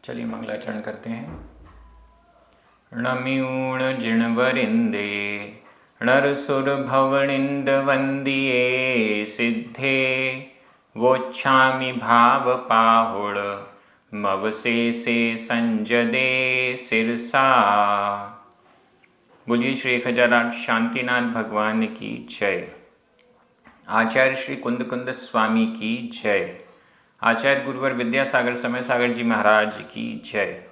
चलिए मंगलाचरण करते हैं। णम्यूण जिणवरिंदे नरसुर भवनिंद वंदिये सिद्धे वोच्छामि भाव पाहुड़ मवसेसे संजदे सिरसा। बोलिए श्री 1008 शांतिनाथ भगवान की जय। आचार्य श्री कुंद कुंद स्वामी की जय। आचार्य गुरुवर विद्यासागर समय सागर जी महाराज की जय।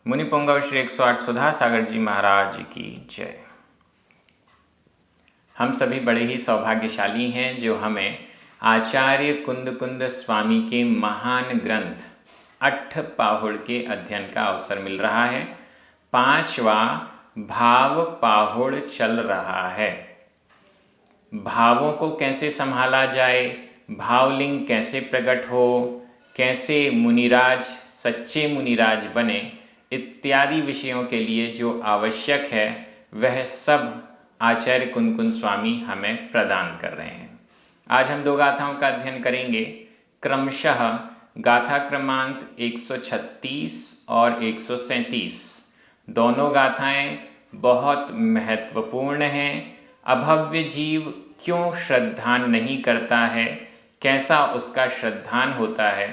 मुनि पुंगव श्री 108 सुधा सागर जी महाराज की जय। हम सभी बड़े ही सौभाग्यशाली हैं जो हमें आचार्य कुंद कुंद स्वामी के महान ग्रंथ अट्ठ पाहुड़ के अध्ययन का अवसर मिल रहा है। 5वां भाव पाहुड़ चल रहा है। भावों को कैसे संभाला जाए, भावलिंग कैसे प्रकट हो, कैसे मुनिराज सच्चे मुनिराज बने, इत्यादि विषयों के लिए जो आवश्यक है वह सब आचार्य कुंद कुंद स्वामी हमें प्रदान कर रहे हैं। आज हम 2 गाथाओं का अध्ययन करेंगे। क्रमशः गाथा क्रमांक 136 और 137। दोनों गाथाएं बहुत महत्वपूर्ण हैं। अभव्य जीव क्यों श्रद्धान नहीं करता है, कैसा उसका श्रद्धान होता है,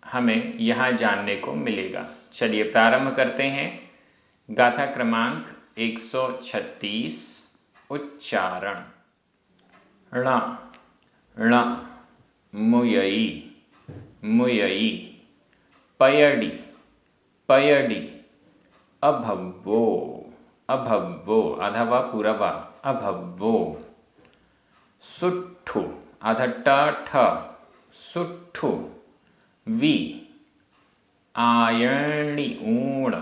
हमें यहाँ जानने को मिलेगा। चलिए प्रारंभ करते हैं। गाथा क्रमांक 136 उच्चारण। ण ण मुयई मुयई पयडि पयडि अभव्वो अभव्वो अथवा पुरवा अभव्वो सुट्ठु अध ठ सुट्ठु वि आयणि ऊण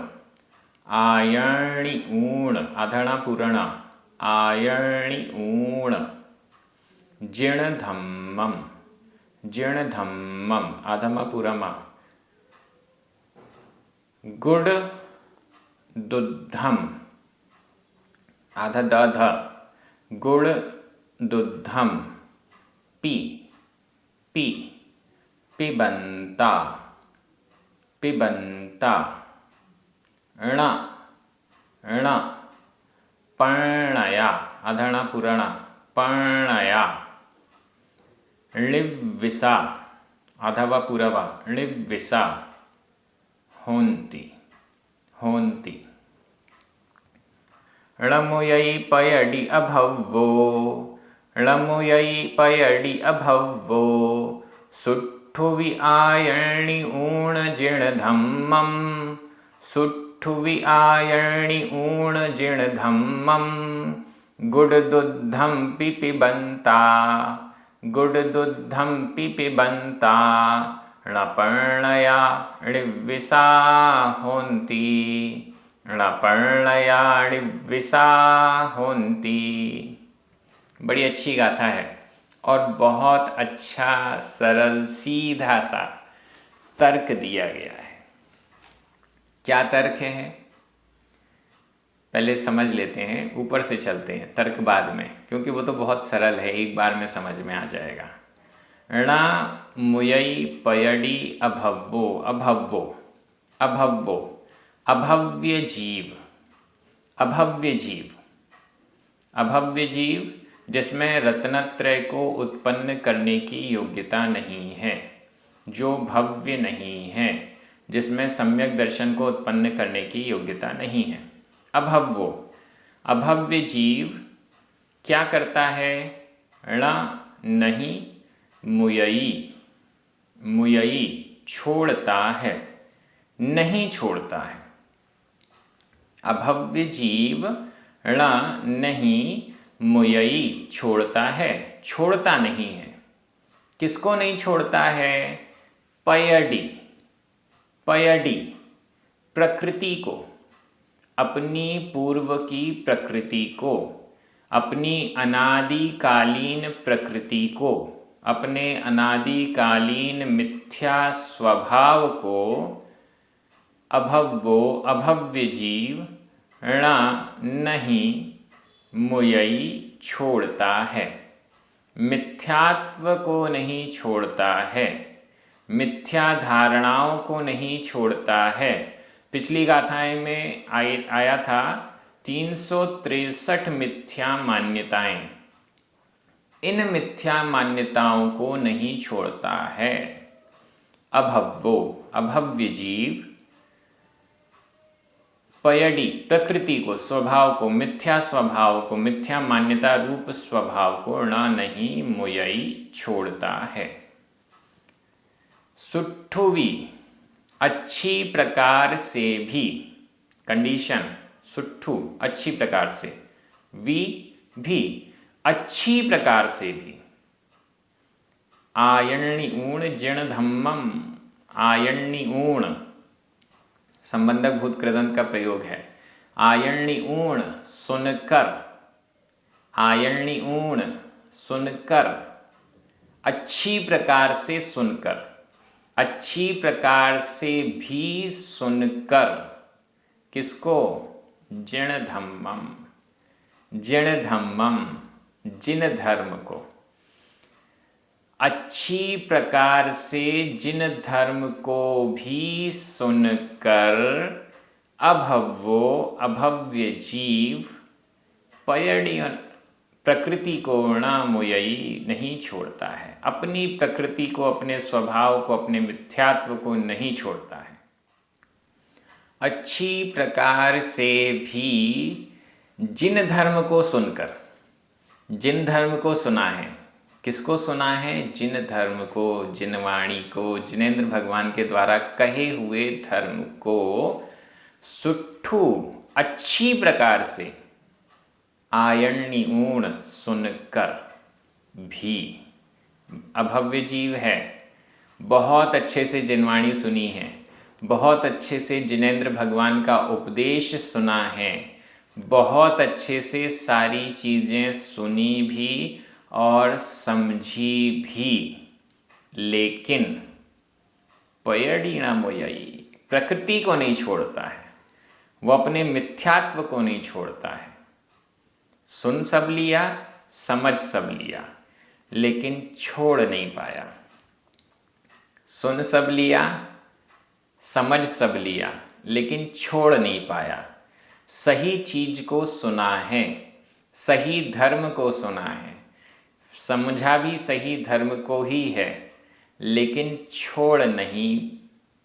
अधणा पुरण आयणि ऊण जिणधम्मम जिणधम्मम अधम पुरमा गुड दुद्धम अध दध गुड़ दुद्धम पी पी पिबंता पिबंता ण ण पर्णया अधण पुरण पर्णया णिव्विसा अथवा पुरवा णिव्विसा होन्ति होन्ति णमुयई पयडि अभव्वो णमुयई पयडि अभव्वो सुट्ठुवि आयणि ऊण जिणधम्मम सुट्ठुवि आयणि ऊण जिणधम्मम गुडदुद्धं पिपिबन्ता गुडदुद्धं पिपिबन्ता णपर्णया णिव्विसा होन्ति णपर्णया णिव्विसा होन्ति। बड़ी अच्छी गाथा है और बहुत अच्छा सरल सीधा सा तर्क दिया गया है। क्या तर्क है पहले समझ लेते हैं, ऊपर से चलते हैं, तर्क बाद में, क्योंकि वो तो बहुत सरल है, एक बार में समझ में आ जाएगा। ण मुयई पयडि अभव्वो अभव्वो अभव्वो अभव्य जीव अभव्य जीव अभव्य जीव जिसमें रत्नत्रय को उत्पन्न करने की योग्यता नहीं है, जो भव्य नहीं है, जिसमें सम्यक दर्शन को उत्पन्न करने की योग्यता नहीं है। अभव्वो अभव्य जीव क्या करता है? ण नहीं मुयई मुयई छोड़ता है, नहीं छोड़ता है। अभव्य जीव ण नहीं मुयई छोड़ता है, छोड़ता नहीं है। किसको नहीं छोड़ता है? पयडि पयडि प्रकृति को, अपनी पूर्व की प्रकृति को, अपनी अनादिकालीन प्रकृति को, अपने अनादिकालीन मिथ्या स्वभाव को अभव्वो अभव्य जीव ण नहीं मुयई छोड़ता है, मिथ्यात्व को नहीं छोड़ता है, मिथ्या धारणाओं को नहीं छोड़ता है। पिछली गाथाएं में आया था 363 मिथ्या मान्यताएं। इन मिथ्या मान्यताओं को नहीं छोड़ता है। अभव्वो अभव्य जीव, पयडी प्रकृति को, स्वभाव को, मिथ्या स्वभाव को, मिथ्या मान्यता रूप स्वभाव को न नहीं मुयई छोड़ता है। सुट्ठुवी अच्छी प्रकार से भी, कंडीशन सुट्ठु अच्छी प्रकार से, वी भी अच्छी प्रकार से भी। आयण्णि ऊण जिण धम्मम, आयण्णि ऊण संबंधक भूत कृदंत का प्रयोग है। आयण्णि ऊण सुनकर, आयण्णि ऊण सुनकर, अच्छी प्रकार से सुनकर, अच्छी प्रकार से भी सुनकर। किसको? जिण धम्मम, जिण धम्मम जिन धर्म को। अच्छी प्रकार से जिन धर्म को भी सुनकर अभव्वो अभव्य जीव पयडियन प्रकृति को न मुयई नहीं छोड़ता है। अपनी प्रकृति को, अपने स्वभाव को, अपने मिथ्यात्व को नहीं छोड़ता है। अच्छी प्रकार से भी जिन धर्म को सुनकर, जिन धर्म को सुना है, किसको सुना है? जिन धर्म को, जिन वाणी को, जिनेंद्र भगवान के द्वारा कहे हुए धर्म को सुट्ठू अच्छी प्रकार से, आयण्णि ऊण सुनकर भी। अभव्य जीव है, बहुत अच्छे से जिनवाणी सुनी है, बहुत अच्छे से जिनेंद्र भगवान का उपदेश सुना है, बहुत अच्छे से सारी चीज़ें सुनी भी और समझी भी, लेकिन पयडिणा मोयई प्रकृति को नहीं छोड़ता है। वो अपने मिथ्यात्व को नहीं छोड़ता है। सुन सब लिया, समझ सब लिया, लेकिन छोड़ नहीं पाया। सुन सब लिया, समझ सब लिया, लेकिन छोड़ नहीं पाया। सही चीज को सुना है, सही धर्म को सुना है, समझा भी सही धर्म को ही है, लेकिन छोड़ नहीं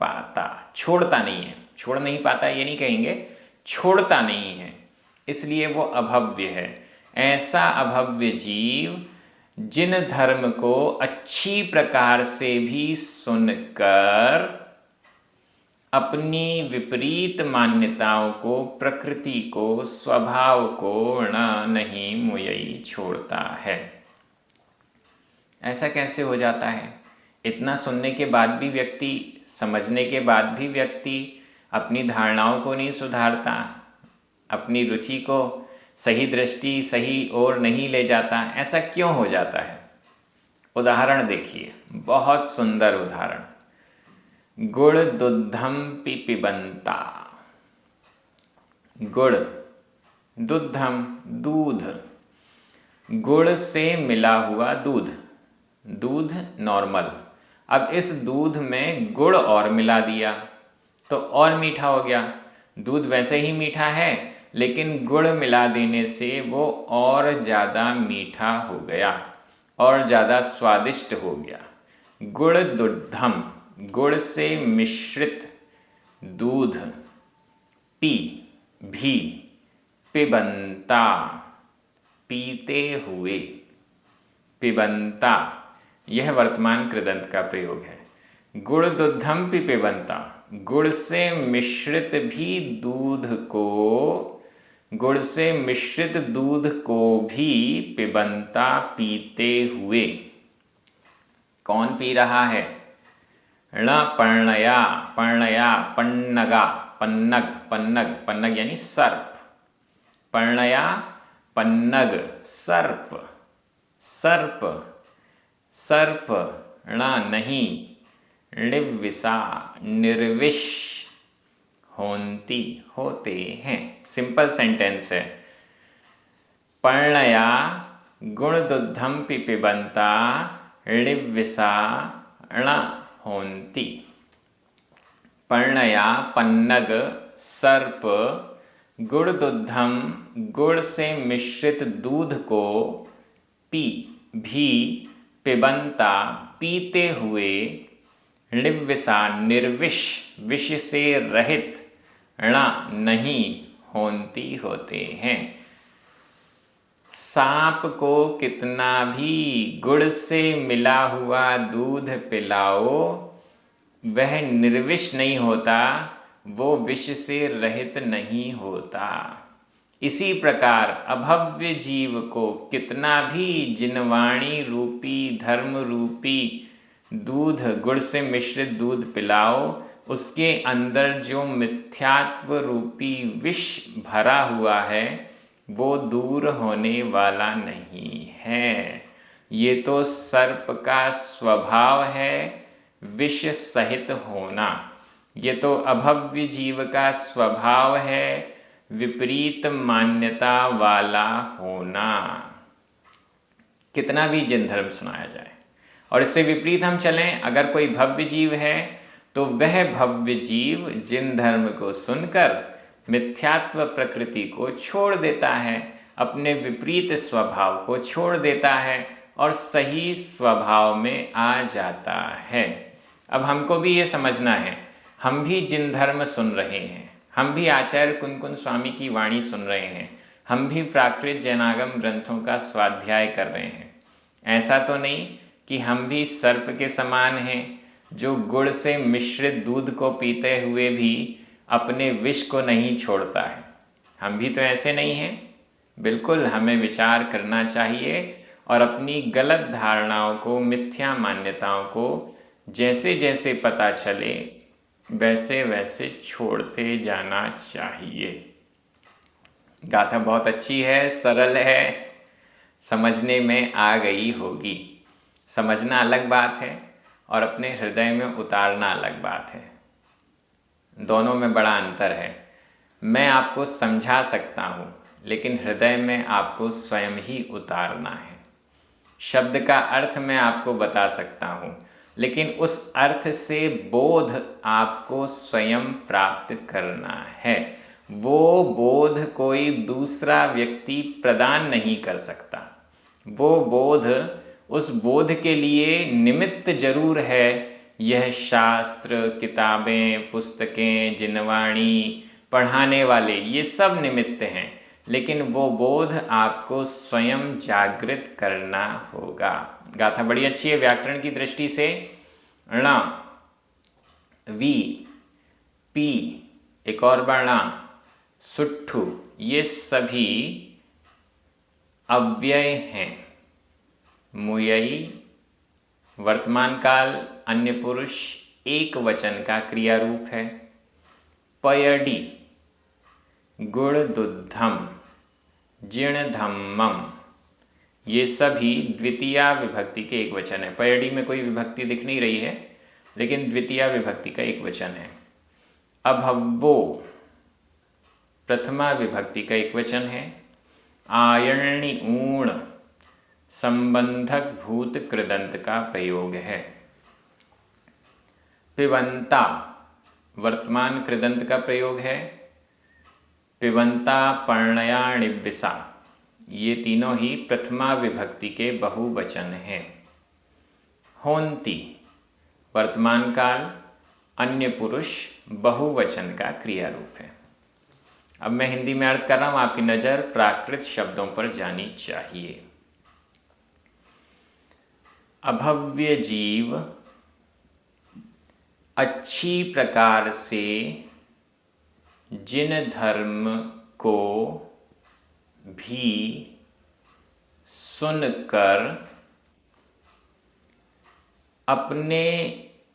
पाता, छोड़ता नहीं है। छोड़ नहीं पाता ये नहीं कहेंगे, छोड़ता नहीं है, इसलिए वो अभव्य है। ऐसा अभव्य जीव जिन धर्म को अच्छी प्रकार से भी सुनकर अपनी विपरीत मान्यताओं को, प्रकृति को, स्वभाव को नहीं मुयई छोड़ता है। ऐसा कैसे हो जाता है? इतना सुनने के बाद भी व्यक्ति, समझने के बाद भी व्यक्ति अपनी धारणाओं को नहीं सुधारता, अपनी रुचि को सही दृष्टि, सही ओर नहीं ले जाता। ऐसा क्यों हो जाता है? उदाहरण देखिए, बहुत सुंदर उदाहरण। गुड़ दुग्धम पिबंता। गुड़, दुग्धम दूध, गुड़ से मिला हुआ दूध, दूध नॉर्मल। अब इस दूध में गुड़ और मिला दिया तो और मीठा हो गया। दूध वैसे ही मीठा है, लेकिन गुड़ मिला देने से वो और ज़्यादा मीठा हो गया और ज़्यादा स्वादिष्ट हो गया। गुड़ दुग्धम, गुड़ से मिश्रित दूध, पी भी, पिबंता पीते हुए। पिबंता यह वर्तमान कृदंत का प्रयोग है। गुड़ दुग्धम पिबंता, गुड़ से मिश्रित भी दूध को, गुड़ से मिश्रित दूध को भी पिबंता पीते हुए। कौन पी रहा है? ण पर्णया, पर्णया पन्नगा, पन्नग, पन्नग, पन्नग यानी सर्प। पर्णया पन्नग सर्प, सर्प, सर्प ण नहीं, णिविसा निर्विष, होंती होते हैं। सिंपल सेंटेंस है। पर्णया गुण दुग्धम पिबंता णिविसा ण होन्ति। पर्णया पन्नग सर्प गुड़ दुग्धम, गुड़ से मिश्रित दूध को पी भी पिबंता, पीते हुए, णिविषा निर्विष, विष से रहित, ण नहीं, होन्ति होते हैं। सांप को कितना भी गुड़ से मिला हुआ दूध पिलाओ, वह निर्विष नहीं होता, वो विष से रहित नहीं होता। इसी प्रकार अभव्य जीव को कितना भी जिनवाणी रूपी, धर्म रूपी दूध, गुड़ से मिश्रित दूध पिलाओ, उसके अंदर जो मिथ्यात्व रूपी विष भरा हुआ है वो दूर होने वाला नहीं है। ये तो सर्प का स्वभाव है विष सहित होना। ये तो अभव्य जीव का स्वभाव है विपरीत मान्यता वाला होना। कितना भी जिन धर्म सुनाया जाए और इससे विपरीत हम चलें, अगर कोई भव्य जीव है तो वह भव्य जीव जिन धर्म को सुनकर मिथ्यात्व प्रकृति को छोड़ देता है, अपने विपरीत स्वभाव को छोड़ देता है और सही स्वभाव में आ जाता है। अब हमको भी ये समझना है, हम भी जिन धर्म सुन रहे हैं, हम भी आचार्य कुनकुन स्वामी की वाणी सुन रहे हैं, हम भी प्राकृत जैनागम ग्रंथों का स्वाध्याय कर रहे हैं। ऐसा तो नहीं कि हम भी सर्प के समान हैं जो गुड़ से मिश्रित दूध को पीते हुए भी अपने विष को नहीं छोड़ता है। हम भी तो ऐसे नहीं हैं। बिल्कुल हमें विचार करना चाहिए और अपनी गलत धारणाओं को, मिथ्या मान्यताओं को जैसे जैसे पता चले वैसे वैसे छोड़ते जाना चाहिए। गाथा बहुत अच्छी है, सरल है, समझने में आ गई होगी। समझना अलग बात है और अपने हृदय में उतारना अलग बात है। दोनों में बड़ा अंतर है। मैं आपको समझा सकता हूँ, लेकिन हृदय में आपको स्वयं ही उतारना है। शब्द का अर्थ मैं आपको बता सकता हूँ, लेकिन उस अर्थ से बोध आपको स्वयं प्राप्त करना है। वो बोध कोई दूसरा व्यक्ति प्रदान नहीं कर सकता। वो बोध, उस बोध के लिए निमित्त जरूर है। यह शास्त्र, किताबें, पुस्तकें, जिनवाणी, पढ़ाने वाले, ये सब निमित्त हैं, लेकिन वो बोध आपको स्वयं जागृत करना होगा। गाथा बड़ी अच्छी है व्याकरण की दृष्टि से। ण, वी, पी, एक और बार ण, सुट्ठू, ये सभी अव्यय हैं। मुयई वर्तमान काल अन्य पुरुष एक वचन का क्रिया रूप है। पयडी गुण दुग्धम, जिण धम्मम, ये सभी द्वितीया विभक्ति के एक वचन है। पयडी में कोई विभक्ति दिख नहीं रही है, लेकिन द्वितीया विभक्ति का एक वचन है। अभव्वो प्रथमा विभक्ति का एक वचन है। आयर्णि ऊण संबंधक भूत कृदंत का प्रयोग है। पिबंता वर्तमान कृदंत का प्रयोग है। पिबंता पर्णया णिविषा, ये तीनों ही प्रथमा विभक्ति के बहुवचन हैं। होन्ति वर्तमान काल अन्य पुरुष बहुवचन का क्रिया रूप है। अब मैं हिंदी में अर्थ कर रहा हूं, आपकी नज़र प्राकृत शब्दों पर जानी चाहिए। अभव्य जीव अच्छी प्रकार से जिन धर्म को भी सुनकर अपने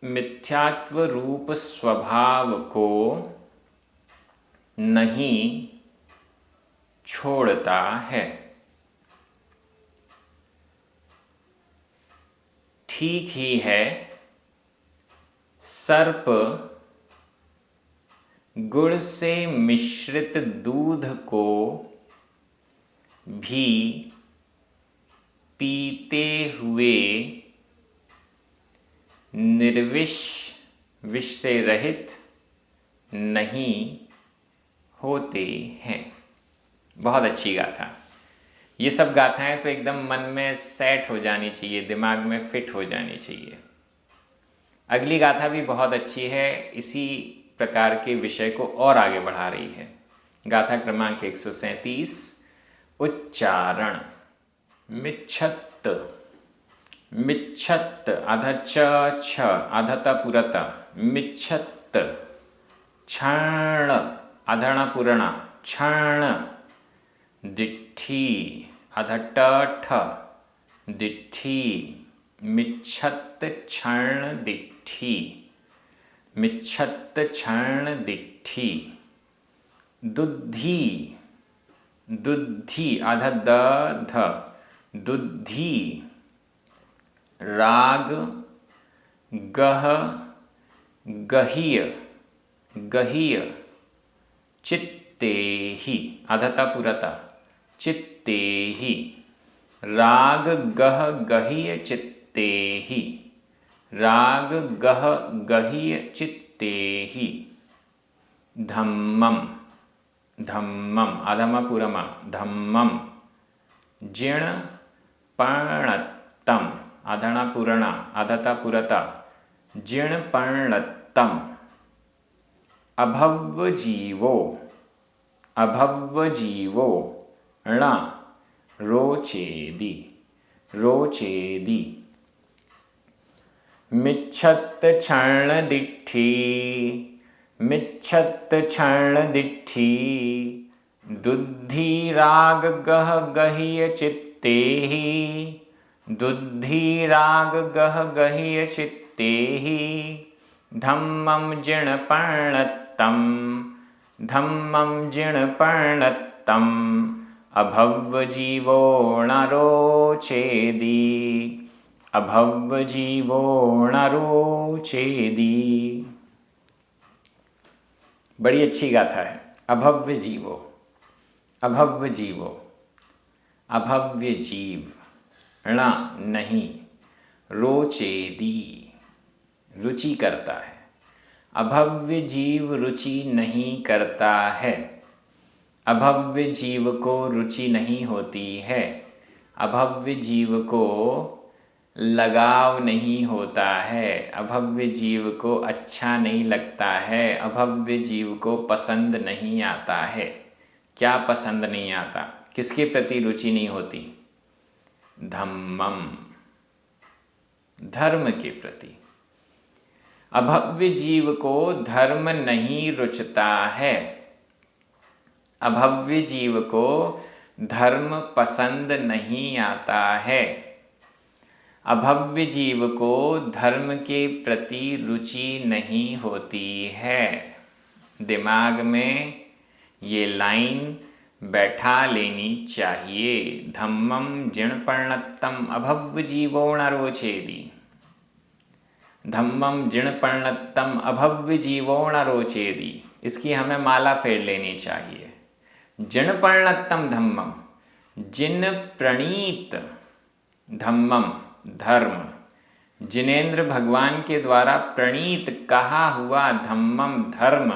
मिथ्यात्व रूप स्वभाव को नहीं छोड़ता है। ठीक ही है, सर्प गुड़ से मिश्रित दूध को भी पीते हुए निर्विष, विष से रहित नहीं होते हैं। बहुत अच्छी गाथा। ये सब गाथाएं तो एकदम मन में सेट हो जानी चाहिए, दिमाग में फिट हो जानी चाहिए। अगली गाथा भी बहुत अच्छी है, इसी प्रकार के विषय को और आगे बढ़ा रही है। गाथा क्रमांक 137, उच्चारण। मिच्छत, मिच्छत आधा च छ आधा त पुरत, मिच्छत। क्षण आधा ण पूर्ण, क्षण। दिट्ठी आधा ट ठ, दिट्ठी। मिच्छत क्षण दिट्ठी, मिच्छत क्षण दिट्ठी। दुद्धि, दुद्धि आधा द ध, दुद्धि। राग गह, गहीय, गहीय। चित्ते ही आधा ता पुरता, चित्ते ही। राग गह गहीय चित्ते ही, राग गह गहीय चित्ते ही। धम्मम, धम्मम आधमा पुरमा, धम्मम। जिण पर्णत्तम आधणा पूर्णा, आधता पुरता, जिण पर्णत्तम। अभव्वजीवो, अभव्वजीवो। ण रोचेदि, रोचेदि। मिच्छत क्षण दिट्ठी, मिच्छत क्षण दिट्ठी। दुद्धि राग गह गहीय चित्ते ही, दुद्धि राग गह गहीय चित्ते ही। धम्मं जिण पर्णत्तम, धम्मं जिण पर्णत्तम। अभव्वजीवो ण रोचेदि, अभव्वजीवो ण रोचेदि। बड़ी अच्छी गाथा है। अभव्य जीवो, अभव्य जीवो, अभव्य जीव। ण नहीं, रोचेदि रुचि करता है। अभव्य जीव रुचि नहीं करता है, अभव्य जीव को रुचि नहीं होती है, अभव्य जीव को लगाव नहीं होता है, अभव्य जीव को अच्छा नहीं लगता है, अभव्य जीव को पसंद नहीं आता है। क्या पसंद नहीं आता? किसके प्रति रुचि नहीं होती? धम्मम, धर्म के प्रति। अभव्य जीव को धर्म नहीं रुचता है, अभव्य जीव को धर्म पसंद नहीं आता है, अभव्य जीव को धर्म के प्रति रुचि नहीं होती है। दिमाग में ये लाइन बैठा लेनी चाहिए। धम्मम जिण पर्णत्तम अभव्य जीवो न रोचेदि, धम्मम जिण पर्णत्तम अभव्य जीवो न रोचेदि। इसकी हमें माला फेर लेनी चाहिए। जिण पर्णत्तम धम्मम, जिन प्रणीत धम्मम धर्म, जिनेन्द्र भगवान के द्वारा प्रणीत कहा हुआ धम्मम धर्म,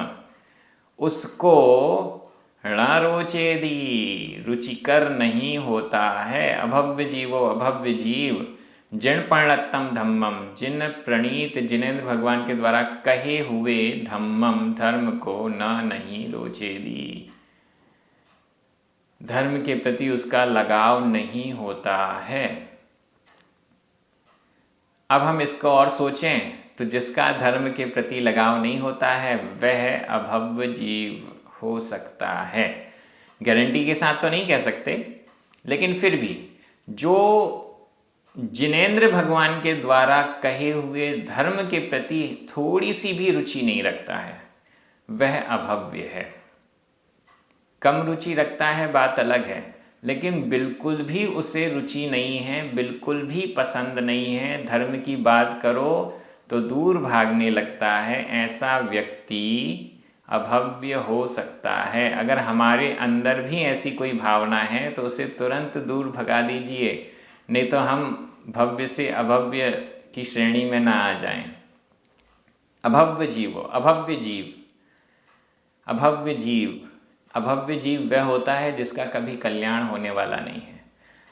उसको ण रोचेदि रुचिकर नहीं होता है। अभव्य जीवो, अभव्य जीव। जिण पर्णत्तम धम्मम, जिन प्रणीत जिनेन्द्र भगवान के द्वारा कहे हुए धम्मम धर्म को न नहीं रोचेदि, धर्म के प्रति उसका लगाव नहीं होता है। अब हम इसको और सोचें तो जिसका धर्म के प्रति लगाव नहीं होता है वह अभव्य जीव हो सकता है। गारंटी के साथ तो नहीं कह सकते, लेकिन फिर भी जो जिनेन्द्र भगवान के द्वारा कहे हुए धर्म के प्रति थोड़ी सी भी रुचि नहीं रखता है वह अभव्य है। कम रुचि रखता है बात अलग है, लेकिन बिल्कुल भी उसे रुचि नहीं है, बिल्कुल भी पसंद नहीं है, धर्म की बात करो तो दूर भागने लगता है, ऐसा व्यक्ति अभव्य हो सकता है। अगर हमारे अंदर भी ऐसी कोई भावना है तो उसे तुरंत दूर भगा दीजिए, नहीं तो हम भव्य से अभव्य की श्रेणी में ना आ जाएं। अभव्य जीव, अभव्य जीव, अभव्य जीव, अभव्य जीव वह होता है जिसका कभी कल्याण होने वाला नहीं है।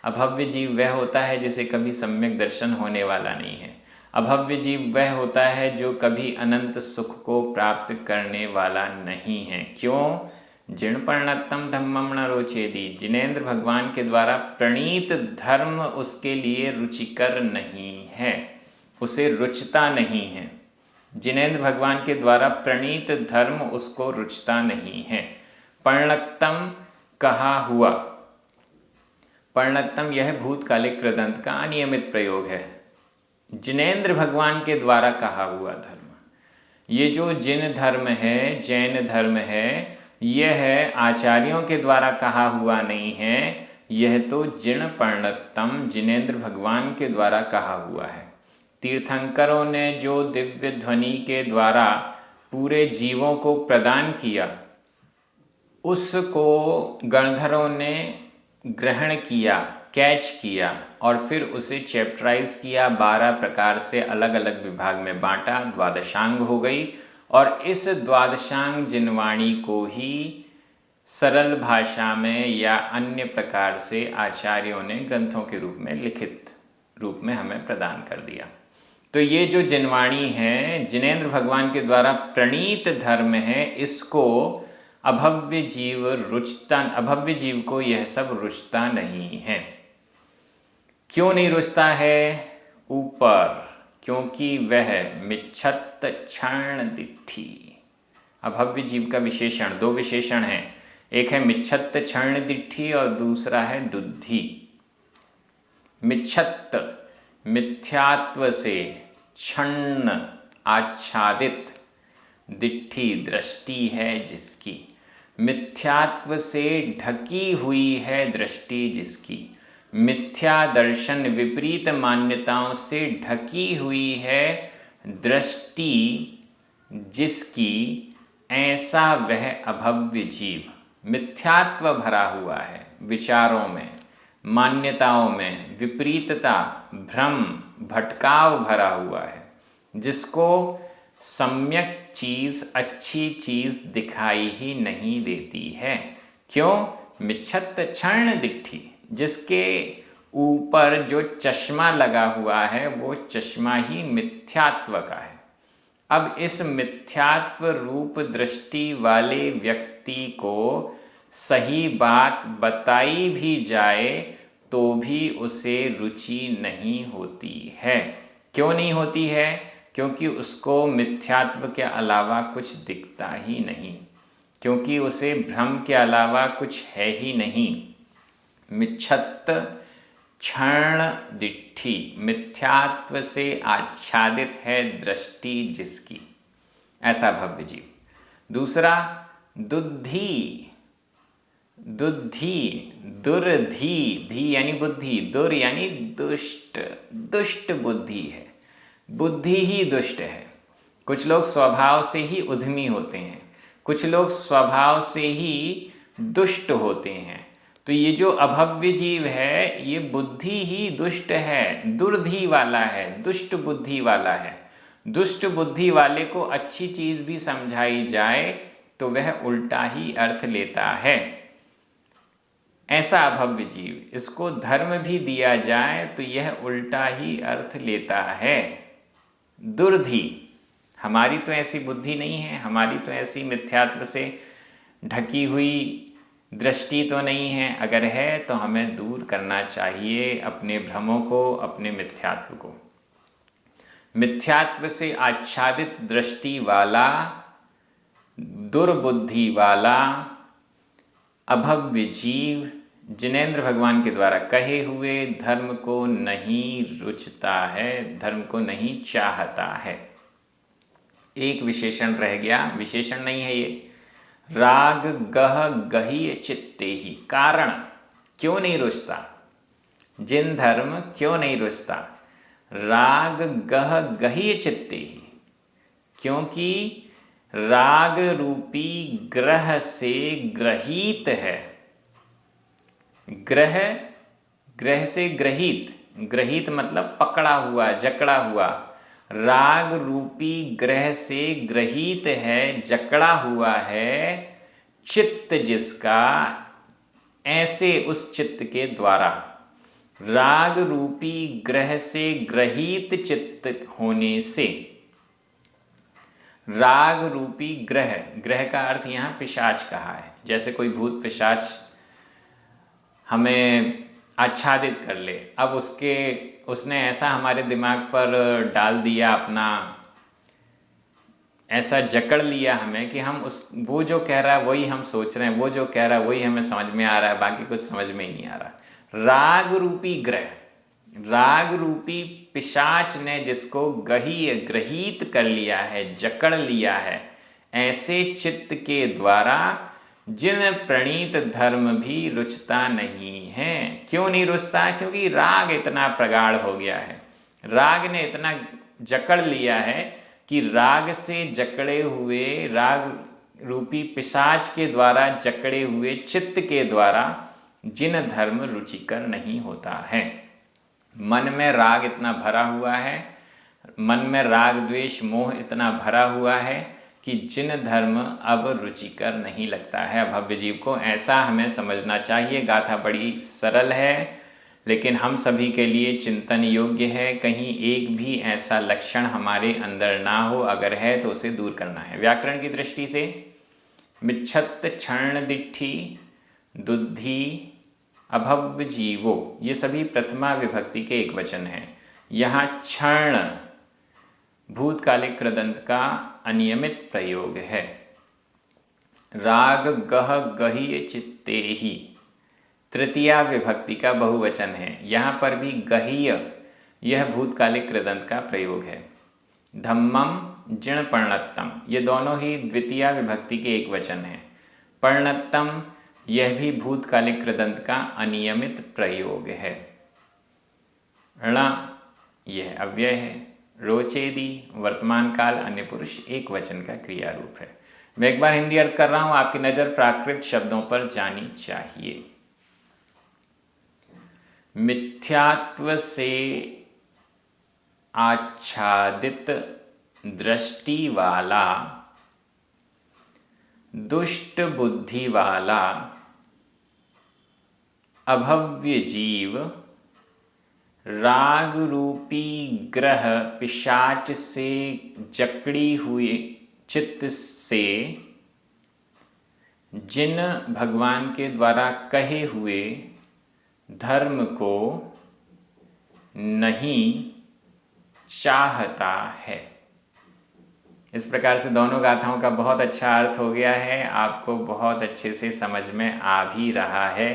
अभव्य जीव वह होता है जिसे कभी सम्यक दर्शन होने वाला नहीं है। अभव्य जीव वह होता है जो कभी अनंत सुख को प्राप्त करने वाला नहीं है। क्यों? जिण पर्णत्तम धम्मम न रोचेदी, जिनेंद्र भगवान के द्वारा प्रणीत धर्म उसके लिए रुचिकर नहीं है, उसे रुचता नहीं है। जिनेंद्र भगवान के द्वारा प्रणीत धर्म उसको रुचता नहीं है। पर्णत्तम कहा हुआ, पर्णत्तम यह भूतकालिक कृदंत का अनियमित प्रयोग है। जिनेंद्र भगवान के द्वारा कहा हुआ धर्म, ये जो जिन धर्म है, जैन धर्म है, यह आचार्यों के द्वारा कहा हुआ नहीं है, यह तो जिण पर्णत्तम जिनेंद्र भगवान के द्वारा कहा हुआ है। तीर्थंकरों ने जो दिव्य ध्वनि के द्वारा पूरे जीवों को प्रदान किया, उसको गणधरों ने ग्रहण किया, कैच किया और फिर उसे चैप्टराइज किया, 12 प्रकार से अलग अलग विभाग में बांटा, द्वादशांग हो गई। और इस द्वादशांग जिनवाणी को ही सरल भाषा में या अन्य प्रकार से आचार्यों ने ग्रंथों के रूप में, लिखित रूप में हमें प्रदान कर दिया। तो ये जो जिनवाणी है, जिनेंद्र भगवान के द्वारा प्रणीत धर्म है, इसको अभव्य जीव रुचता, अभव्य जीव को यह सब रुचता नहीं है। क्यों नहीं रुचता है? ऊपर, क्योंकि वह मिच्छत क्षण दिट्ठी। अभव्य जीव का विशेषण, 2 विशेषण हैं, एक है मिच्छत क्षण दिट्ठी और दूसरा है दुद्धि। मिच्छत मिथ्यात्व से, क्षण आच्छादित, दिट्ठी दृष्टि है जिसकी, मिथ्यात्व से ढकी हुई है दृष्टि जिसकी, मिथ्या दर्शन विपरीत मान्यताओं से ढकी हुई है दृष्टि जिसकी, ऐसा वह अभव्य जीव मिथ्यात्व भरा हुआ है, विचारों में, मान्यताओं में विपरीतता, भ्रम, भटकाव भरा हुआ है, जिसको सम्यक चीज़, अच्छी चीज़ दिखाई ही नहीं देती है। क्यों? मिच्छत क्षण दिट्ठी, जिसके ऊपर जो चश्मा लगा हुआ है वो चश्मा ही मिथ्यात्व का है। अब इस मिथ्यात्व रूप दृष्टि वाले व्यक्ति को सही बात बताई भी जाए तो भी उसे रुचि नहीं होती है। क्यों नहीं होती है? क्योंकि उसको मिथ्यात्व के अलावा कुछ दिखता ही नहीं, क्योंकि उसे भ्रम के अलावा कुछ है ही नहीं। मिच्छत क्षण दिट्ठी, मिथ्यात्व से आच्छादित है दृष्टि जिसकी, ऐसा भव्य जीव। दूसरा दुद्धि, दुद्धि, दुर्धि, धी यानी बुद्धि, दुर यानी दुष्ट, दुष्ट बुद्धि है, बुद्धि ही दुष्ट है। कुछ लोग स्वभाव से ही उद्यमी होते हैं, कुछ लोग स्वभाव से ही दुष्ट होते हैं। तो ये जो अभव्य जीव है, ये बुद्धि ही दुष्ट है, दुर्धि वाला है, दुष्ट बुद्धि वाला है। दुष्ट बुद्धि वाले को अच्छी चीज़ भी समझाई जाए तो वह उल्टा ही अर्थ लेता है, ऐसा अभव्य जीव। इसको धर्म भी दिया जाए तो यह उल्टा ही अर्थ लेता है। दुर्धि, हमारी तो ऐसी बुद्धि नहीं है, हमारी तो ऐसी मिथ्यात्व से ढकी हुई दृष्टि तो नहीं है। अगर है तो हमें दूर करना चाहिए अपने भ्रमों को, अपने मिथ्यात्व को। मिथ्यात्व से आच्छादित दृष्टि वाला, दुर्बुद्धि वाला अभव्य जीव जिनेंद्र भगवान के द्वारा कहे हुए धर्म को नहीं रुचता है, धर्म को नहीं चाहता है। एक विशेषण रह गया, विशेषण नहीं है ये, राग गह गही चित्ते ही। कारण, क्यों नहीं रुचता? जिन धर्म क्यों नहीं रुचता? राग गह गही चित्ते ही, क्योंकि राग रूपी ग्रह से ग्रहित है। ग्रह, ग्रह से ग्रहित, ग्रहित मतलब पकड़ा हुआ, जकड़ा हुआ। राग रूपी ग्रह से ग्रहित है, जकड़ा हुआ है चित्त जिसका, ऐसे उस चित्त के द्वारा। राग रूपी ग्रह से ग्रहित चित्त होने से, राग रूपी ग्रह, ग्रह का अर्थ यहाँ पिशाच कहा है। जैसे कोई भूत पिशाच हमें आच्छादित कर ले, अब उसने ऐसा हमारे दिमाग पर डाल दिया अपना, ऐसा जकड़ लिया हमें कि हम वो जो कह रहा है वही हम सोच रहे हैं, वो जो कह रहा है वही हमें समझ में आ रहा है, बाकी कुछ समझ में ही नहीं आ रहा। राग रूपी ग्रह, राग रूपी पिशाच ने जिसको ग्रहित कर लिया है, जकड़ लिया है, ऐसे चित्त के द्वारा जिन प्रणीत धर्म भी रुचता नहीं है। क्यों नहीं रुचता? क्योंकि राग इतना प्रगाढ़ हो गया है, राग ने इतना जकड़ लिया है कि राग से जकड़े हुए, राग रूपी पिशाच के द्वारा जकड़े हुए चित्त के द्वारा जिन धर्म रुचिकर नहीं होता है। मन में राग इतना भरा हुआ है, मन में राग द्वेष मोह इतना भरा हुआ है कि जिन धर्म अब रुचिकर नहीं लगता है अभव्य जीव को। ऐसा हमें समझना चाहिए। गाथा बड़ी सरल है लेकिन हम सभी के लिए चिंतन योग्य है। कहीं एक भी ऐसा लक्षण हमारे अंदर ना हो, अगर है तो उसे दूर करना है। व्याकरण की दृष्टि से मिच्छत, क्षण, दिट्ठी, दुद्धि, अभव्य जीवो, ये सभी प्रथमा विभक्ति के एक वचन हैं। यहाँ क्षण भूतकालिक कृदंत का अनियमित प्रयोग है। राग गह गही चित्ते ही तृतीया विभक्ति का बहुवचन है। यहाँ पर भी गहीय यह भूतकालिक कृदंत का प्रयोग है। धम्मम जिण पर्णत्तम, ये दोनों ही द्वितीया विभक्ति के एक वचन है। पर्णत्तम यह भी भूतकालिक कृदंत का अनियमित प्रयोग है। ण यह अव्यय है। रोचेदी वर्तमान काल अन्य पुरुष एक वचन का क्रिया रूप है। मैं एक बार हिंदी अर्थ कर रहा हूं, आपकी नजर प्राकृत शब्दों पर जानी चाहिए। मिथ्यात्व से आच्छादित दृष्टि वाला, दुष्ट बुद्धि वाला अभव्य जीव राग रूपी ग्रह पिशाच से जकड़ी हुए चित्त से जिन भगवान के द्वारा कहे हुए धर्म को नहीं चाहता है। इस प्रकार से दोनों गाथाओं का बहुत अच्छा अर्थ हो गया है, आपको बहुत अच्छे से समझ में आ भी रहा है।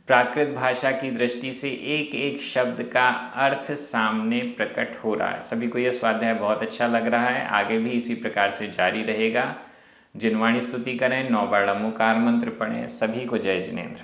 प्राकृत भाषा की दृष्टि से एक एक शब्द का अर्थ सामने प्रकट हो रहा है। सभी को यह स्वाध्याय बहुत अच्छा लग रहा है, आगे भी इसी प्रकार से जारी रहेगा। जिनवाणी स्तुति करें, 9 बार नमोकार मंत्र पढ़ें। सभी को जय जिनेंद्र।